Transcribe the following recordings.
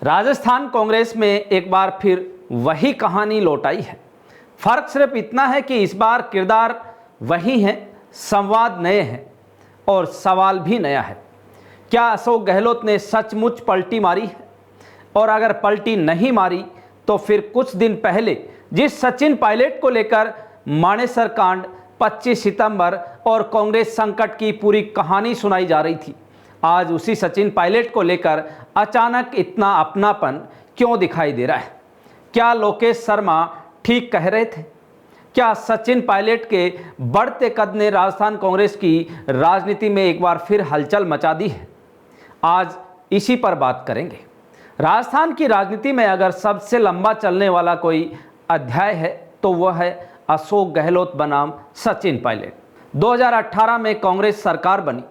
राजस्थान कांग्रेस में एक बार फिर वही कहानी लौट आई है। फर्क सिर्फ इतना है कि इस बार किरदार वही हैं, संवाद नए हैं और सवाल भी नया है। क्या अशोक गहलोत ने सचमुच पलटी मारी है? और अगर पलटी नहीं मारी तो फिर कुछ दिन पहले जिस सचिन पायलट को लेकर मानेसर कांड, 25 सितंबर और कांग्रेस संकट की पूरी कहानी सुनाई जा रही थी, आज उसी सचिन पायलट को लेकर अचानक इतना अपनापन क्यों दिखाई दे रहा है? क्या लोकेश शर्मा ठीक कह रहे थे? क्या सचिन पायलट के बढ़ते कद ने राजस्थान कांग्रेस की राजनीति में एक बार फिर हलचल मचा दी है? आज इसी पर बात करेंगे। राजस्थान की राजनीति में अगर सबसे लंबा चलने वाला कोई अध्याय है तो वह है अशोक गहलोत बनाम सचिन पायलट। 2018 में कांग्रेस सरकार बनी,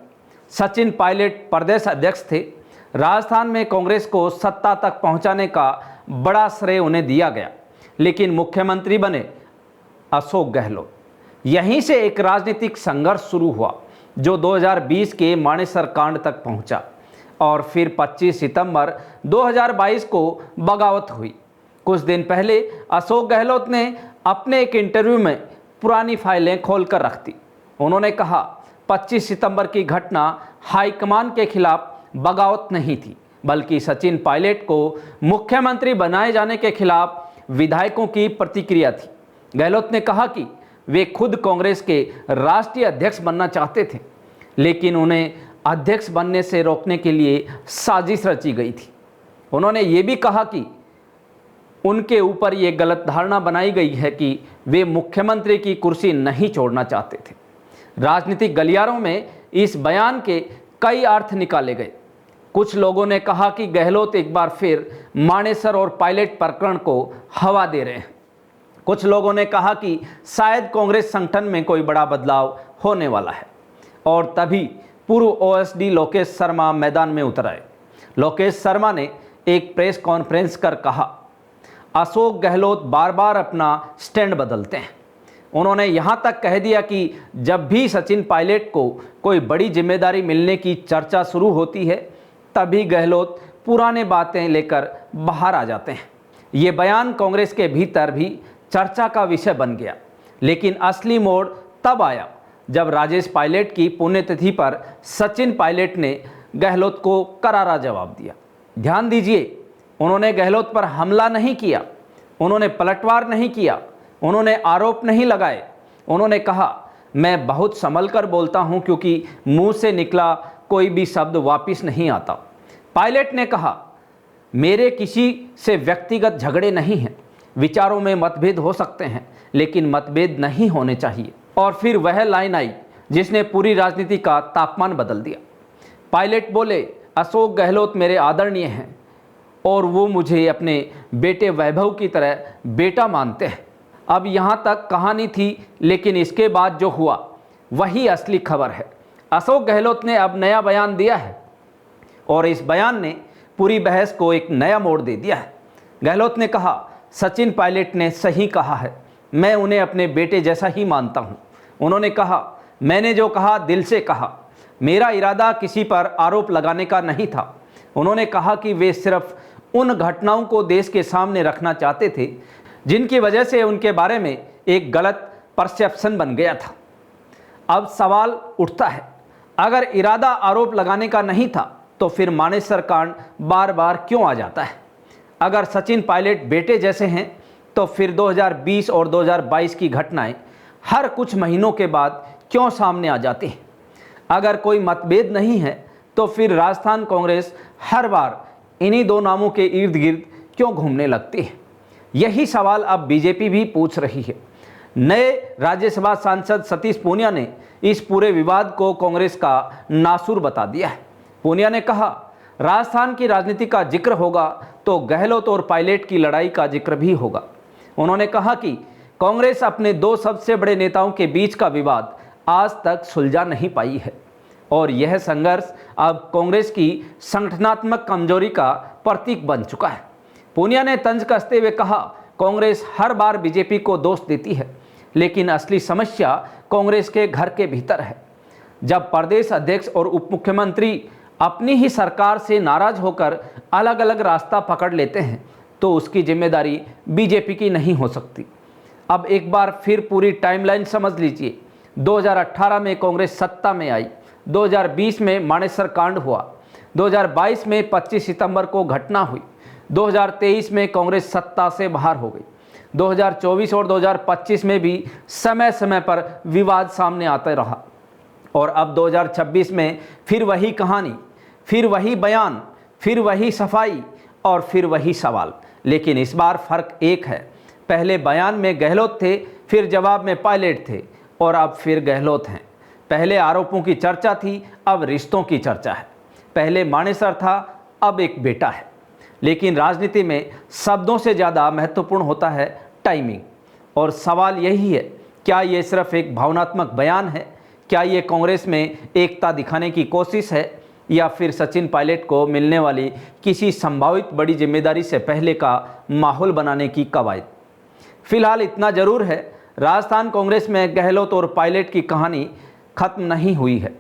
सचिन पायलट प्रदेश अध्यक्ष थे। राजस्थान में कांग्रेस को सत्ता तक पहुंचाने का बड़ा श्रेय उन्हें दिया गया, लेकिन मुख्यमंत्री बने अशोक गहलोत। यहीं से एक राजनीतिक संघर्ष शुरू हुआ जो 2020 के मानेसर कांड तक पहुंचा और फिर 25 सितंबर 2022 को बगावत हुई। कुछ दिन पहले अशोक गहलोत ने अपने एक इंटरव्यू में पुरानी फाइलें खोलकर रख दी। उन्होंने कहा 25 सितंबर की घटना हाईकमान के खिलाफ बगावत नहीं थी, बल्कि सचिन पायलट को मुख्यमंत्री बनाए जाने के खिलाफ विधायकों की प्रतिक्रिया थी। गहलोत ने कहा कि वे खुद कांग्रेस के राष्ट्रीय अध्यक्ष बनना चाहते थे, लेकिन उन्हें अध्यक्ष बनने से रोकने के लिए साजिश रची गई थी। उन्होंने ये भी कहा कि उनके ऊपर ये गलत धारणा बनाई गई है कि वे मुख्यमंत्री की कुर्सी नहीं छोड़ना चाहते थे। राजनीतिक गलियारों में इस बयान के कई अर्थ निकाले गए। कुछ लोगों ने कहा कि गहलोत एक बार फिर मानेसर और पायलट प्रकरण को हवा दे रहे हैं। कुछ लोगों ने कहा कि शायद कांग्रेस संगठन में कोई बड़ा बदलाव होने वाला है। और तभी पूर्व ओएसडी लोकेश शर्मा मैदान में उतर आए। लोकेश शर्मा ने एक प्रेस कॉन्फ्रेंस कर कहा, अशोक गहलोत बार बार अपना स्टैंड बदलते हैं। उन्होंने यहाँ तक कह दिया कि जब भी सचिन पायलट को कोई बड़ी जिम्मेदारी मिलने की चर्चा शुरू होती है, तभी गहलोत पुराने बातें लेकर बाहर आ जाते हैं। ये बयान कांग्रेस के भीतर भी चर्चा का विषय बन गया, लेकिन असली मोड़ तब आया जब राजेश पायलट की पुण्यतिथि पर सचिन पायलट ने गहलोत को करारा जवाब दिया। ध्यान दीजिए, उन्होंने गहलोत पर हमला नहीं किया, उन्होंने पलटवार नहीं किया, उन्होंने आरोप नहीं लगाए। उन्होंने कहा, मैं बहुत संभल कर बोलता हूं क्योंकि मुंह से निकला कोई भी शब्द वापस नहीं आता। पायलट ने कहा, मेरे किसी से व्यक्तिगत झगड़े नहीं हैं, विचारों में मतभेद हो सकते हैं, लेकिन मतभेद नहीं होने चाहिए। और फिर वह लाइन आई जिसने पूरी राजनीति का तापमान बदल दिया। पायलट बोले, अशोक गहलोत मेरे आदरणीय हैं और वो मुझे अपने बेटे वैभव की तरह बेटा मानते हैं। अब यहाँ तक कहानी थी, लेकिन इसके बाद जो हुआ वही असली खबर है। अशोक गहलोत ने अब नया बयान दिया है और इस बयान ने पूरी बहस को एक नया मोड़ दे दिया है। गहलोत ने कहा, सचिन पायलट ने सही कहा है, मैं उन्हें अपने बेटे जैसा ही मानता हूँ। उन्होंने कहा, मैंने जो कहा दिल से कहा, मेरा इरादा किसी पर आरोप लगाने का नहीं था। उन्होंने कहा कि वे सिर्फ उन घटनाओं को देश के सामने रखना चाहते थे जिनकी वजह से उनके बारे में एक गलत परसेप्शन बन गया था। अब सवाल उठता है, अगर इरादा आरोप लगाने का नहीं था तो फिर मानेसर कांड बार बार क्यों आ जाता है? अगर सचिन पायलट बेटे जैसे हैं तो फिर 2020 और 2022 की घटनाएं हर कुछ महीनों के बाद क्यों सामने आ जाती हैं? अगर कोई मतभेद नहीं है तो फिर राजस्थान कांग्रेस हर बार इन्हीं दो नामों के इर्द गिर्द क्यों घूमने लगती है? यही सवाल अब बीजेपी भी पूछ रही है। नए राज्यसभा सांसद सतीश पूनिया ने इस पूरे विवाद को कांग्रेस का नासूर बता दिया है। पूनिया ने कहा, राजस्थान की राजनीति का जिक्र होगा तो गहलोत और पायलट की लड़ाई का जिक्र भी होगा। उन्होंने कहा कि कांग्रेस अपने दो सबसे बड़े नेताओं के बीच का विवाद आज तक सुलझा नहीं पाई है और यह संघर्ष अब कांग्रेस की संगठनात्मक कमजोरी का प्रतीक बन चुका है। पूनिया ने तंज कसते हुए कहा, कांग्रेस हर बार बीजेपी को दोष देती है, लेकिन असली समस्या कांग्रेस के घर के भीतर है। जब प्रदेश अध्यक्ष और उप मुख्यमंत्री अपनी ही सरकार से नाराज होकर अलग अलग रास्ता पकड़ लेते हैं तो उसकी जिम्मेदारी बीजेपी की नहीं हो सकती। अब एक बार फिर पूरी टाइमलाइन समझ लीजिए। 2018 में कांग्रेस सत्ता में आई, 2020 में मानेसर कांड हुआ, 2022 में 25 सितंबर को घटना हुई, 2023 में कांग्रेस सत्ता से बाहर हो गई, 2024 और 2025 में भी समय समय पर विवाद सामने आता रहा और अब 2026 में फिर वही कहानी, फिर वही बयान, फिर वही सफाई और फिर वही सवाल। लेकिन इस बार फर्क एक है, पहले बयान में गहलोत थे, फिर जवाब में पायलट थे और अब फिर गहलोत हैं। पहले आरोपों की चर्चा थी, अब रिश्तों की चर्चा है। पहले मानेसर था, अब एक बेटा है। लेकिन राजनीति में शब्दों से ज़्यादा महत्वपूर्ण होता है टाइमिंग। और सवाल यही है, क्या ये सिर्फ एक भावनात्मक बयान है? क्या ये कांग्रेस में एकता दिखाने की कोशिश है या फिर सचिन पायलट को मिलने वाली किसी संभावित बड़ी जिम्मेदारी से पहले का माहौल बनाने की कवायद? फिलहाल इतना जरूर है, राजस्थान कांग्रेस में गहलोत और पायलट की कहानी खत्म नहीं हुई है।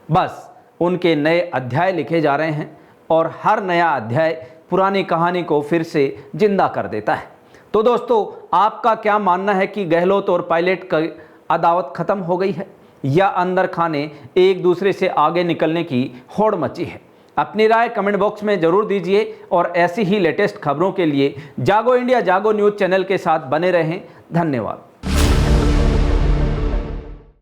बस उनके नए अध्याय लिखे जा रहे हैं और हर नया अध्याय पुरानी कहानी को फिर से जिंदा कर देता है। तो दोस्तों, आपका क्या मानना है कि गहलोत और पायलट की अदावत खत्म हो गई है या अंदर खाने एक दूसरे से आगे निकलने की होड़ मची है? अपनी राय कमेंट बॉक्स में जरूर दीजिए और ऐसी ही लेटेस्ट खबरों के लिए जागो इंडिया जागो न्यूज़ चैनल के साथ बने रहें। धन्यवाद।